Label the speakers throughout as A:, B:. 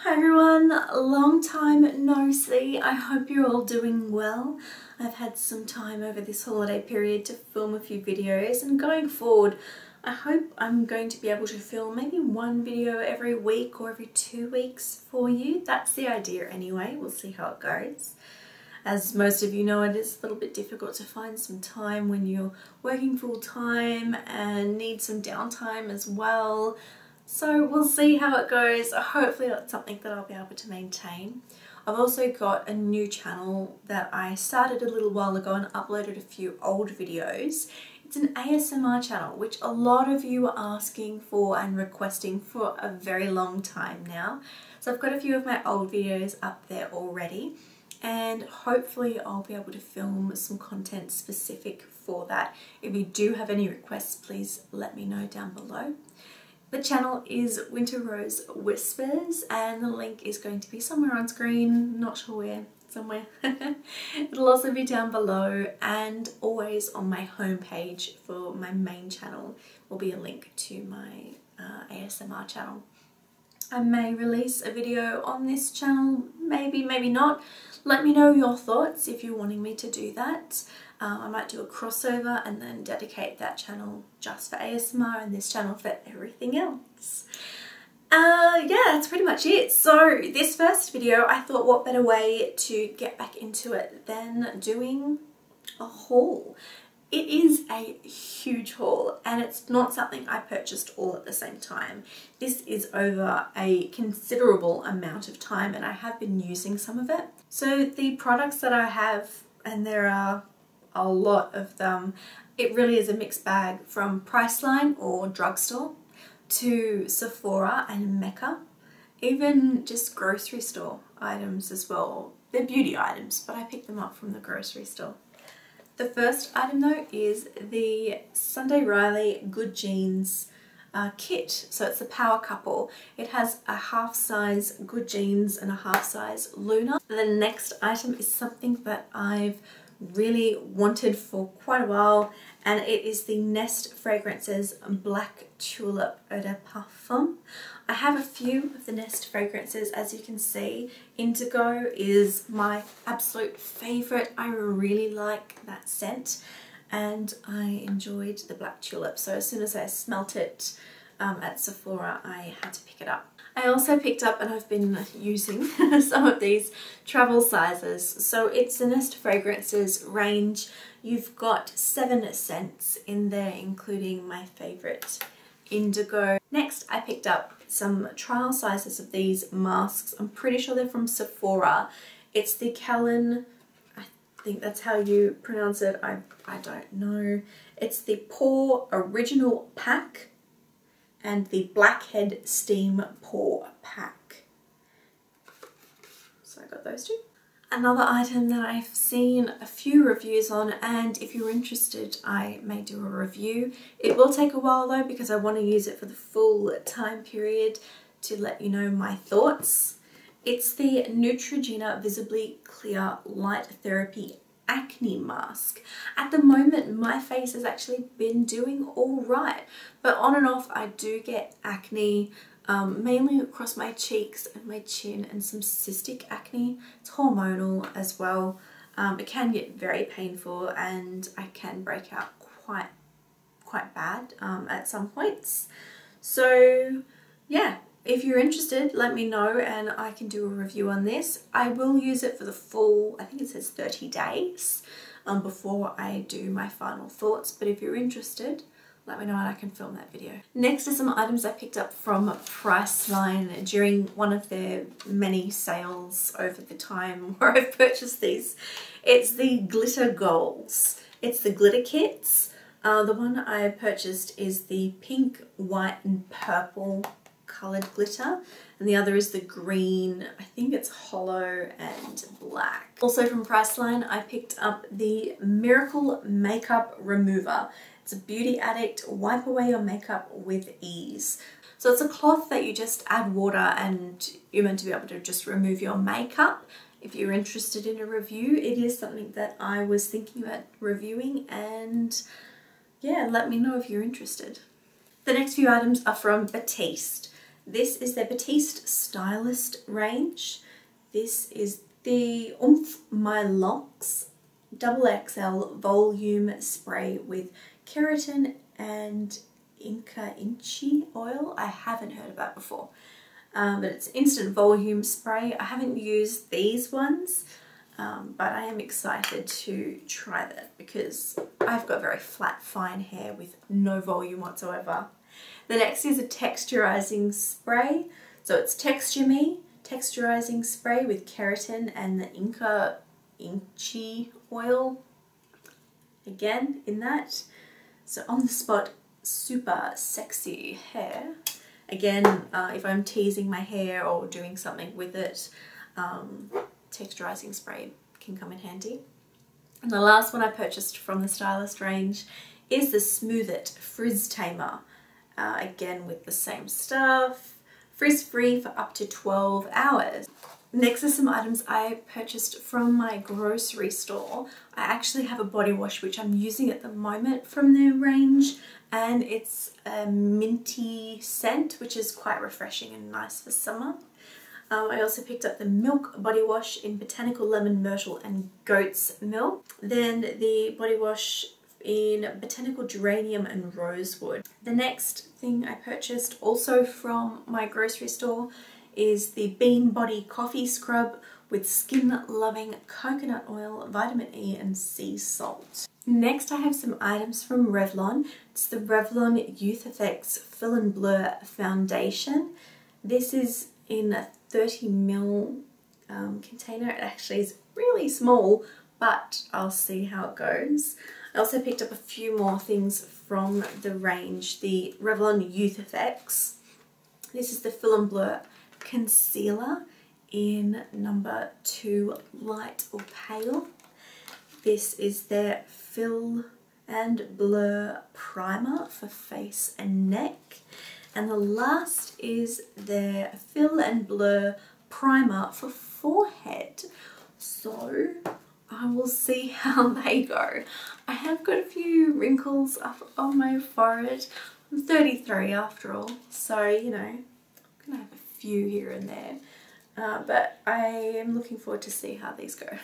A: Hi everyone, long time no see. I hope you're all doing well. I've had some time over this holiday period to film a few videos, and going forward I hope I'm going to be able to film maybe one video every week or every 2 weeks for you. That's the idea anyway. We'll see how it goes. As most of you know, it is a little bit difficult to find some time when you're working full time and need some downtime as well. So we'll see how it goes. Hopefully that's something that I'll be able to maintain. I've also got a new channel that I started a little while ago and uploaded a few old videos. It's an ASMR channel, which a lot of you are asking for and requesting for a very long time now. So I've got a few of my old videos up there already, and hopefully I'll be able to film some content specific for that. If you do have any requests, please let me know down below. The channel is Winter Rose Whispers, and the link is going to be somewhere on screen, not sure where, somewhere. It'll also be down below, and always on my homepage for my main channel will be a link to my ASMR channel. I may release a video on this channel, maybe, maybe not. Let me know your thoughts if you're wanting me to do that. I might do a crossover and then dedicate that channel just for ASMR and this channel for everything else. Yeah, that's pretty much it. So this first video, I thought what better way to get back into it than doing a haul. It is a huge haul, and it's not something I purchased all at the same time. This is over a considerable amount of time, and I have been using some of it. So the products that I have, and there are a lot of them, it really is a mixed bag, from Priceline or drugstore to Sephora and Mecca, even just grocery store items as well. They're beauty items, but I picked them up from the grocery store. The first item though is the Sunday Riley Good Jeans kit. So it's a power couple. It has a half size Good Jeans and a half size Luna. The next item is something that I've really wanted for quite a while, and it is the Nest Fragrances Black Tulip Eau de Parfum. I have a few of the Nest fragrances, as you can see. Indigo is my absolute favourite. I really like that scent, and I enjoyed the Black Tulip, so as soon as I smelt it at Sephora, I had to pick it up. I also picked up, and I've been using some of these travel sizes. So it's the Nest Fragrances range. You've got 7 scents in there, including my favourite, Indigo. Next, I picked up some trial sizes of these masks. I'm pretty sure they're from Sephora. It's the Callan, I think that's how you pronounce it, I don't know. It's the Pore Original Pack and the Blackhead Steam Pore Pack. So I got those two. Another item that I've seen a few reviews on, and if you're interested I may do a review. It will take a while though, because I want to use it for the full time period to let you know my thoughts. It's the Neutrogena Visibly Clear Light Therapy Acne Mask. At the moment my face has actually been doing all right, but on and off I do get acne, mainly across my cheeks and my chin, and some cystic acne. It's hormonal as well. It can get very painful, and I can break out quite bad at some points. So yeah, if you're interested, let me know and I can do a review on this. I will use it for the full, I think it says 30 days before I do my final thoughts. But if you're interested, let me know and I can film that video. Next are some items I picked up from Priceline during one of their many sales over the time where I've purchased these. It's the Glitter Goals. It's the glitter kits. The one I purchased is the pink, white and purple coloured glitter, and the other is the green, I think it's hollow and black. Also from Priceline I picked up the Miracle Makeup Remover. It's a Beauty Addict wipe away your makeup with ease. So it's a cloth that you just add water and you're meant to be able to just remove your makeup. If you're interested in a review, it is something that I was thinking about reviewing, and yeah, let me know if you're interested. The next few items are from Batiste. This is their Batiste Stylist range. This is the Oomph My Locks XXL Volume Spray with keratin and Inca Inchi oil. I haven't heard of that before, but it's instant volume spray. I haven't used these ones, but I am excited to try that because I've got very flat, fine hair with no volume whatsoever. The next is a texturizing spray. So it's Texture Me texturizing spray with keratin and the Inca Inchi oil. Again, in that. So on the spot, super sexy hair. Again, if I'm teasing my hair or doing something with it, texturizing spray can come in handy. And the last one I purchased from the Stylist range is the Smooth It Frizz Tamer. Again, with the same stuff, frizz-free for up to 12 hours. Next are some items I purchased from my grocery store. I actually have a body wash which I'm using at the moment from their range, and it's a minty scent which is quite refreshing and nice for summer. I also picked up the Milk body wash in Botanical Lemon, Myrtle and Goat's Milk. Then the body wash in Botanical Geranium and Rosewood. The next thing I purchased also from my grocery store is the Bean Body Coffee Scrub with Skin Loving Coconut Oil, Vitamin E and Sea Salt. Next I have some items from Revlon. It's the Revlon Youth Effects Fill and Blur Foundation. This is in a 30ml container. It actually is really small, but I'll see how it goes. I also picked up a few more things from the range. The Revlon Youth Effects. This is the Fill and Blur Concealer in number 2 Light or Pale. This is their Fill and Blur Primer for face and neck. And the last is their Fill and Blur Primer for forehead. So I will see how they go. I have got a few wrinkles up on my forehead. I'm 33 after all, so you know, I'm gonna have a few here and there. But I am looking forward to see how these go.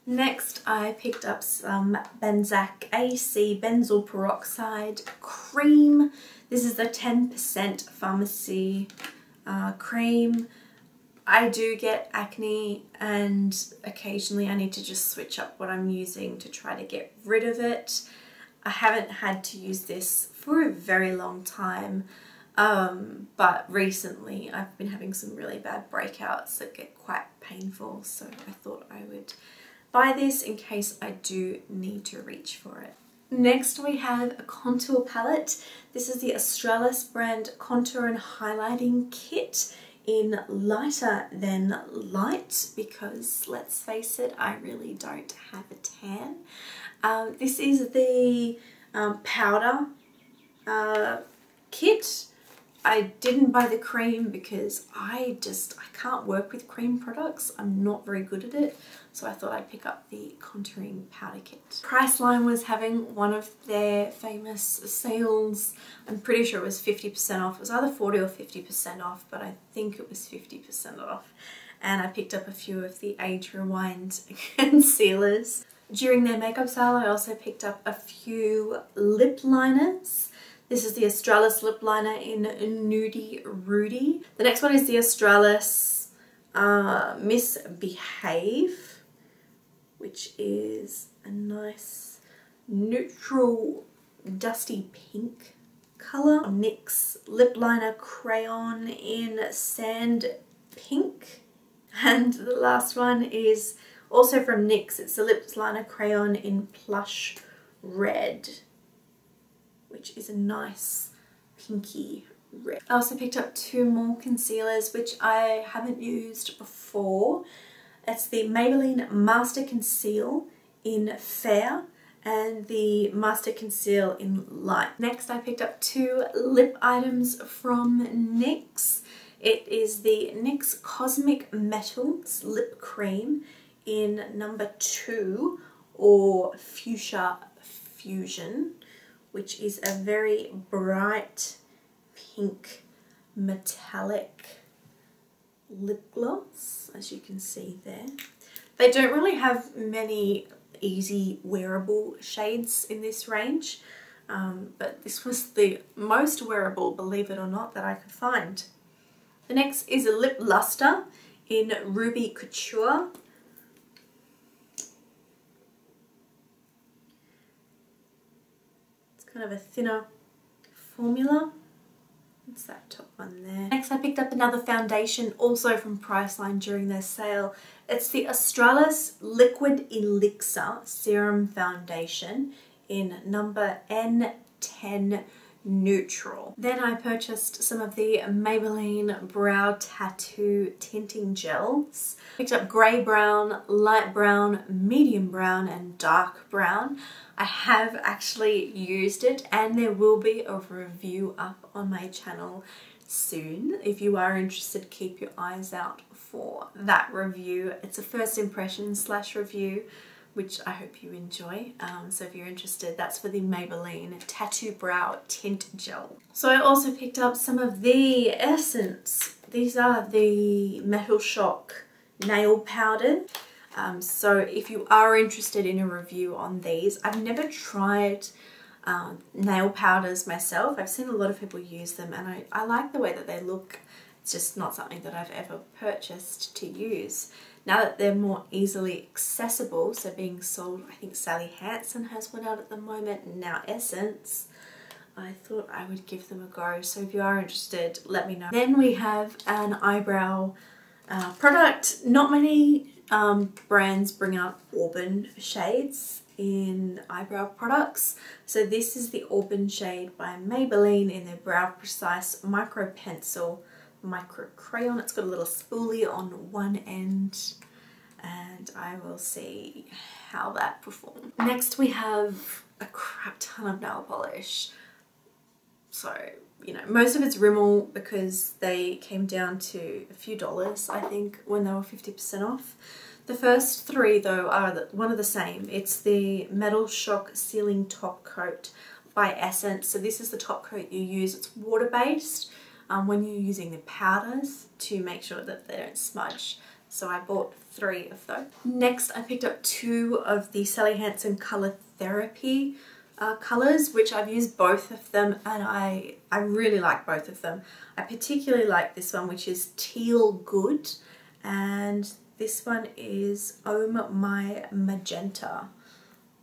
A: Next, I picked up some Benzac AC Benzoyl Peroxide Cream. This is the 10% Pharmacy cream. I do get acne and occasionally I need to just switch up what I'm using to try to get rid of it. I haven't had to use this for a very long time, but recently I've been having some really bad breakouts that get quite painful, so I thought I would buy this in case I do need to reach for it. Next we have a contour palette. This is the Australis brand Contour and Highlighting Kit in Lighter Than Light, because let's face it, I really don't have a tan. This is the powder kit. I didn't buy the cream because I can't work with cream products. I'm not very good at it, so I thought I'd pick up the contouring powder kit. Priceline was having one of their famous sales. I'm pretty sure it was 50% off. It was either 40 or 50% off, but I think it was 50% off. And I picked up a few of the Age Rewind concealers. During their makeup sale, I also picked up a few lip liners. This is the Australis lip liner in Nudie Rudy. The next one is the Australis Misbehave, which is a nice neutral dusty pink colour. NYX lip liner crayon in Sand Pink. And the last one is also from NYX. It's the lip liner crayon in Plush Red, which is a nice pinky red. I also picked up two more concealers which I haven't used before. It's the Maybelline Master Conceal in Fair and the Master Conceal in Light. Next I picked up two lip items from NYX. It is the NYX Cosmic Metals Lip Cream in number 2 or Fuchsia Fusion, which is a very bright pink metallic lip gloss, as you can see there. They don't really have many easy wearable shades in this range, but this was the most wearable, believe it or not, that I could find. The next is a lip luster in Ruby Couture. It's kind of a thinner formula. It's that top one there. Next I picked up another foundation, also from Priceline during their sale. It's the Australis Liquid Elixir Serum Foundation in number N10 Neutral. Then I purchased some of the Maybelline Brow Tattoo Tinting Gels. Picked up grey brown, light brown, medium brown and dark brown. I have actually used it and there will be a review up on my channel soon. If you are interested, keep your eyes out for that review. It's a first impression / review, which I hope you enjoy. So if you're interested, that's for the Maybelline Tattoo Brow Tint Gel. So I also picked up some of the Essence. These are the Metal Shock nail powder. So if you are interested in a review on these, I've never tried nail powders myself. I've seen a lot of people use them and I like the way that they look. It's just not something that I've ever purchased to use. Now that they're more easily accessible, so being sold, I think Sally Hansen has one out at the moment, and now Essence, I thought I would give them a go. So if you are interested, let me know. Then we have an eyebrow product. Not many brands bring out auburn shades in eyebrow products. So this is the Auburn shade by Maybelline in their Brow Precise Micro Pencil Micro Crayon. It's got a little spoolie on one end and I will see how that performs. Next we have a crap ton of nail polish. So, you know, most of it's Rimmel because they came down to a few dollars, I think, when they were 50% off. The first three though are one of the same. It's the Metal Shock Sealing Top Coat by Essence. So this is the top coat you use. It's water-based when you're using the powders to make sure that they don't smudge. So I bought 3 of those. Next I picked up 2 of the Sally Hansen Colour Therapy colours, which I've used both of them and I really like both of them. I particularly like this one, which is Teal Good, and this one is Oh My Magenta.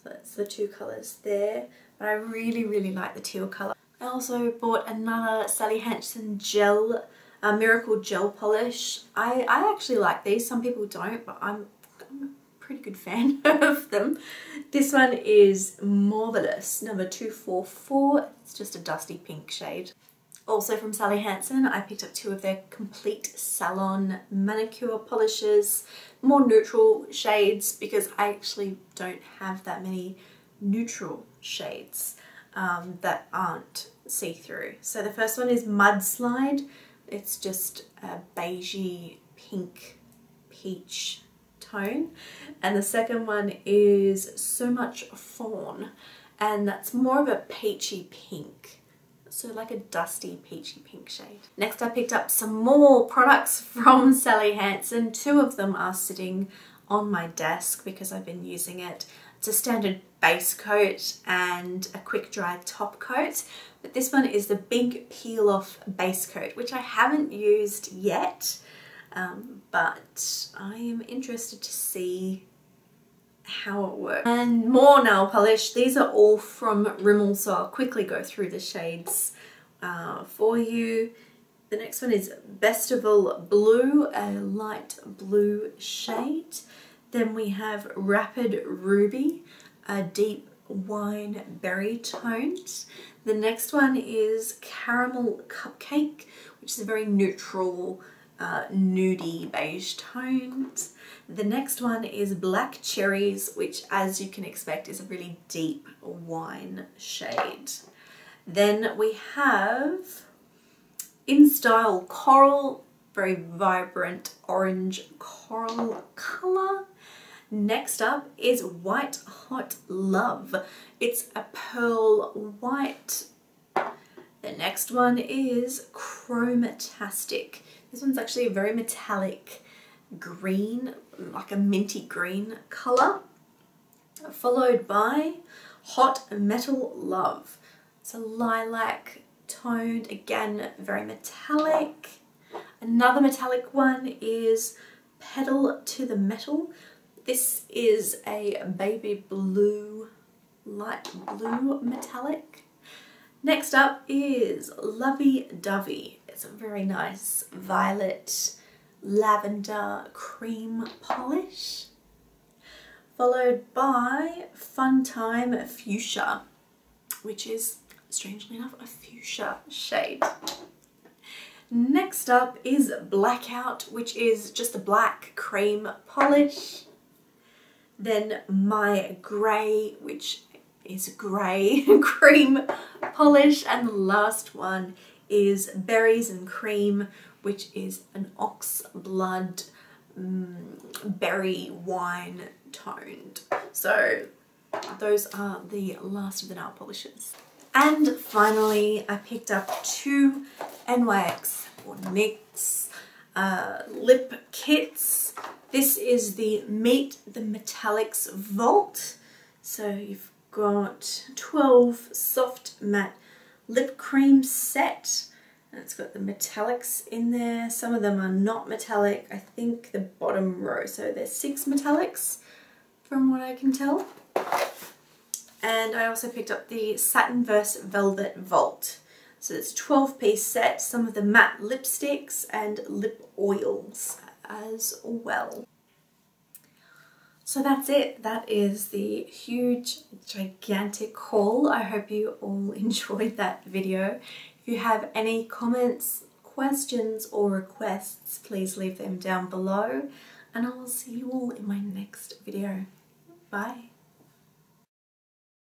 A: So that's the 2 colours there, but I really like the teal colour. I also bought another Sally Hansen gel, Miracle Gel Polish. I actually like these. Some people don't, but I'm a pretty good fan of them. This one is Marvelous, number 244. It's just a dusty pink shade. Also from Sally Hansen, I picked up 2 of their Complete Salon manicure polishes, more neutral shades because I actually don't have that many neutral shades that aren't see-through. So the first one is Mudslide. It's just a beigey pink peach tone, and the second one is So Much Fawn, and that's more of a peachy pink. So like a dusty peachy pink shade. Next I picked up some more products from Sally Hansen. 2 of them are sitting on my desk because I've been using it. It's a standard base coat and a quick dry top coat. But this one is the Big Peel Off base coat, which I haven't used yet. But I am interested to see how it works. And more nail polish. These are all from Rimmel, so I'll quickly go through the shades for you. The next one is Bestival Blue, a light blue shade. Then we have Rapid Ruby, a deep wine berry tones. The next one is Caramel Cupcake, which is a very neutral nudie beige tones. The next one is Black Cherries, which as you can expect is a really deep wine shade. Then we have In Style Coral, very vibrant orange coral colour. Next up is White Hot Love. It's a pearl white. The next one is Chromatastic. This one's actually a very metallic green, like a minty green colour, followed by Hot Metal Love. It's a lilac toned, again very metallic. Another metallic one is Pedal to the Metal. This is a baby blue, light blue metallic. Next up is Lovey Dovey. It's a very nice violet lavender cream polish, followed by Fun Time Fuchsia, which is strangely enough a fuchsia shade. Next up is Blackout, which is just a black cream polish. Then My Grey, which is grey cream polish, and the last one is Berries and Cream, which is an ox blood berry wine toned. So those are the last of the nail polishes. And finally, I picked up two NYX or NYX lip kits. This is the Meet the Metallics Vault. So you've got 12 soft matte lip cream set, and it's got the metallics in there. Some of them are not metallic. I think the bottom row, so there's 6 metallics from what I can tell. And I also picked up the Satin Verse Velvet Vault. So it's a 12-piece set, some of the matte lipsticks and lip oils as well. So that's it. That is the huge, gigantic haul. I hope you all enjoyed that video. If you have any comments, questions or requests, please leave them down below, and I will see you all in my next video. Bye.